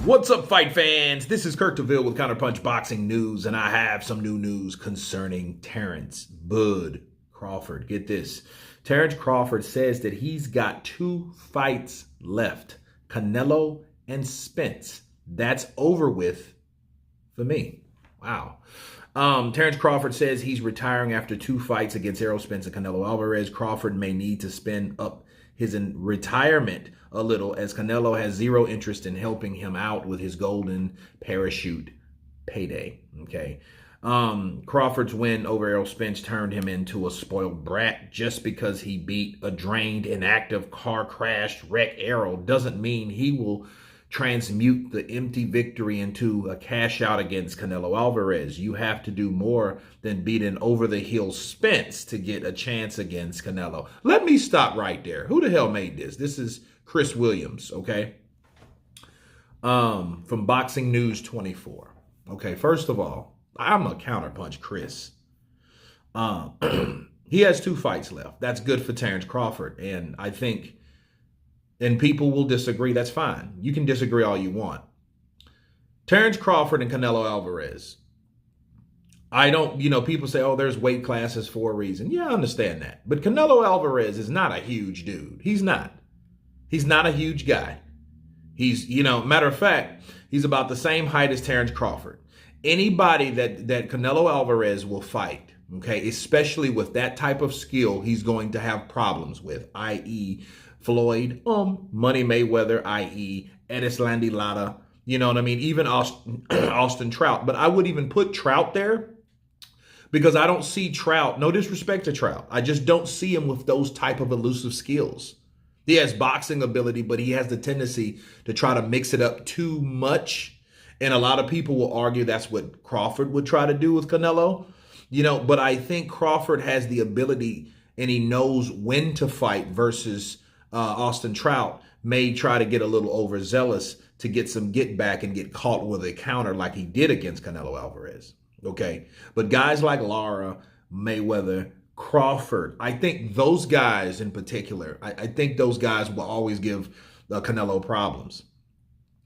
What's up, fight fans? This is Kirk DeVille with Counterpunched Boxing News, and I have some new news concerning Terence Bud Crawford. Get this. Terence Crawford says that he's got 2 fights left. Canelo and Spence. That's over with for me. Wow. Terence Crawford says he's retiring after 2 fights against Errol Spence and Canelo Alvarez. Crawford may need to spend up his retirement a little, as Canelo has zero interest in helping him out with his golden parachute payday. Okay. Crawford's win over Errol Spence turned him into a spoiled brat. Just because he beat a drained, inactive, car crash wreck Errol doesn't mean he will transmute the empty victory into a cash out against Canelo Alvarez. You have to do more than beat an over-the-hill Spence to get a chance against Canelo. Let me stop right there. Who the hell made this? This is Chris Williams, okay? From Boxing News 24. Okay, first of all, I'm a Counterpunch Chris. He has 2 fights left. That's good for Terence Crawford, and I think... and people will disagree. That's fine. You can disagree all you want. Terence Crawford and Canelo Alvarez. I don't, people say, oh, there's weight classes for a reason. Yeah, I understand that. But Canelo Alvarez is not a huge dude. He's not. He's not a huge guy. He's, matter of fact, he's about the same height as Terence Crawford. Anybody that Canelo Alvarez will fight, okay, especially with that type of skill, he's going to have problems with, i.e., Floyd, Money Mayweather, i.e. Erislandy Lara, you know what I mean? Even Austin Trout. But I would even put Trout there because I don't see Trout, no disrespect to Trout, I just don't see him with those type of elusive skills. He has boxing ability, but he has the tendency to try to mix it up too much. And a lot of people will argue that's what Crawford would try to do with Canelo, but I think Crawford has the ability and he knows when to fight versus Austin Trout may try to get a little overzealous to get some get back and get caught with a counter like he did against Canelo Alvarez. Okay. But guys like Lara, Mayweather, Crawford, I think those guys in particular, I think those guys will always give Canelo problems.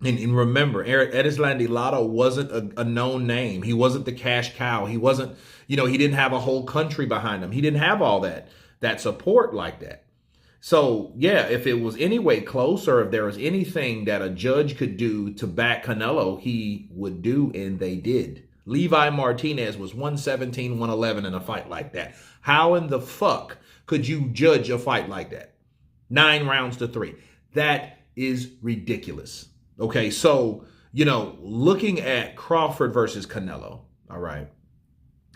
And remember, Erislandy Lara wasn't a known name. He wasn't the cash cow. He wasn't, he didn't have a whole country behind him. He didn't have all that support like that. So, yeah, if it was any way close or if there was anything that a judge could do to back Canelo, he would do, and they did. Levi Martinez was 117, 111 in a fight like that. How in the fuck could you judge a fight like that? 9 rounds to 3. That is ridiculous. Okay, so, looking at Crawford versus Canelo, all right,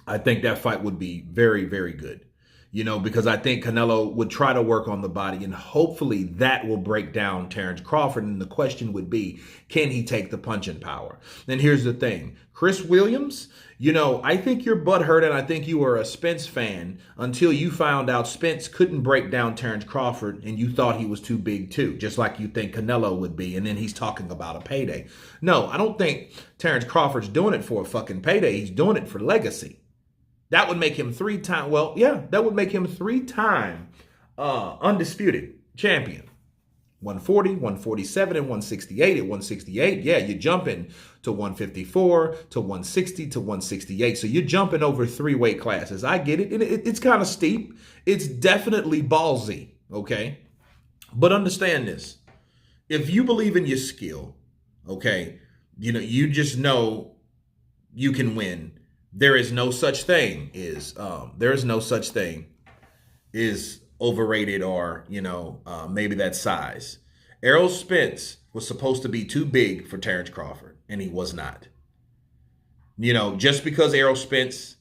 I think that fight would be very, very good. Because I think Canelo would try to work on the body, and hopefully that will break down Terence Crawford. And the question would be, can he take the punching power? And here's the thing. Chris Williams, I think you're butthurt, and I think you were a Spence fan until you found out Spence couldn't break down Terence Crawford, and you thought he was too big too, just like you think Canelo would be. And then he's talking about a payday. No, I don't think Terence Crawford's doing it for a fucking payday. He's doing it for legacy. That would make him 3-time, that would make him 3-time undisputed champion. 140, 147, and 168. At 168, yeah, you're jumping to 154, to 160, to 168. So you're jumping over 3 weight classes. I get it. And it's kind of steep. It's definitely ballsy, okay? But understand this. If you believe in your skill, okay, you just know you can win. There is no such thing is overrated or, maybe that size. Errol Spence was supposed to be too big for Terence Crawford, and he was not. Just because Errol Spence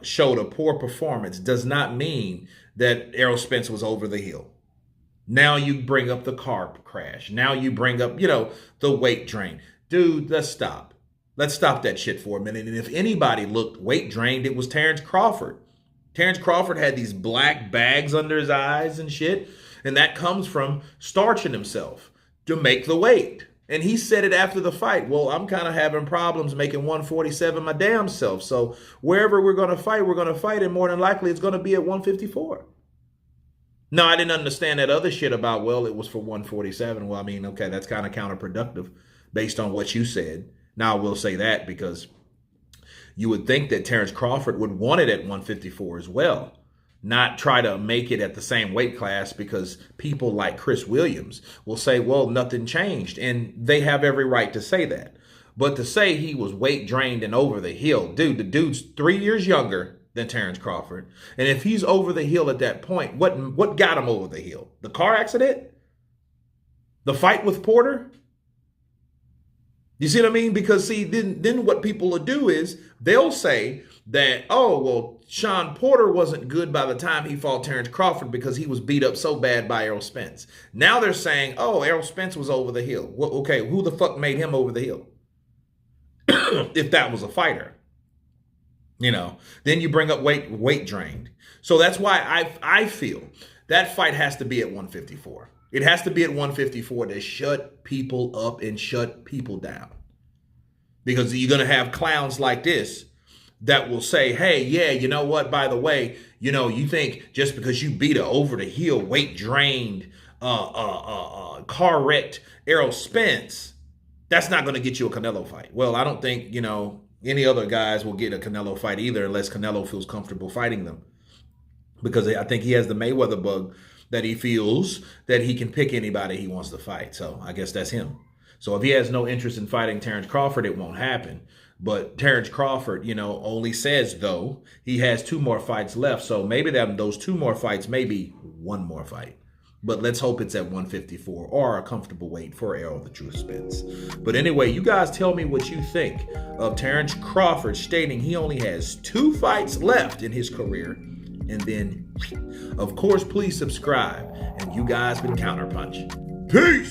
showed a poor performance does not mean that Errol Spence was over the hill. Now you bring up the car crash. Now you bring up, the weight drain. Dude, let's stop. Let's stop that shit for a minute. And if anybody looked weight drained, it was Terence Crawford. Terence Crawford had these black bags under his eyes and shit. And that comes from starching himself to make the weight. And he said it after the fight. Well, I'm kind of having problems making 147 my damn self. So wherever we're going to fight. And more than likely it's going to be at 154. No, I didn't understand that other shit about, well, it was for 147. Well, I mean, okay, that's kind of counterproductive. based on what you said. Now, I will say that because you would think that Terence Crawford would want it at 154 as well, not try to make it at the same weight class, because people like Chris Williams will say, well, nothing changed. And they have every right to say that. But to say he was weight drained and over the hill, dude, the dude's 3 years younger than Terence Crawford. And if he's over the hill at that point, what got him over the hill? The car accident? The fight with Porter? You see what I mean? Because see, then what people will do is they'll say that, oh, well, Sean Porter wasn't good by the time he fought Terence Crawford because he was beat up so bad by Errol Spence. Now they're saying, oh, Errol Spence was over the hill. Well, okay, who the fuck made him over the hill? If that was a fighter. Then you bring up weight drained. So that's why I feel that fight has to be at 154. It has to be at 154 to shut people up and shut people down. Because you're going to have clowns like this that will say, hey, yeah, you know what, by the way, you think just because you beat a over the heel, weight drained, car wrecked Errol Spence, that's not going to get you a Canelo fight. Well, I don't think, any other guys will get a Canelo fight either unless Canelo feels comfortable fighting them. Because I think he has the Mayweather bug that he feels that he can pick anybody he wants to fight. So I guess that's him. So if he has no interest in fighting Terence Crawford, it won't happen. But Terence Crawford, only says, though, he has 2 more fights left. So maybe those 2 more fights, maybe 1 more fight. But let's hope it's at 154 or a comfortable weight for Errol the True Spence. But anyway, you guys tell me what you think of Terence Crawford stating he only has 2 fights left in his career. And then, of course, please subscribe. And you guys been Counterpunched. Peace!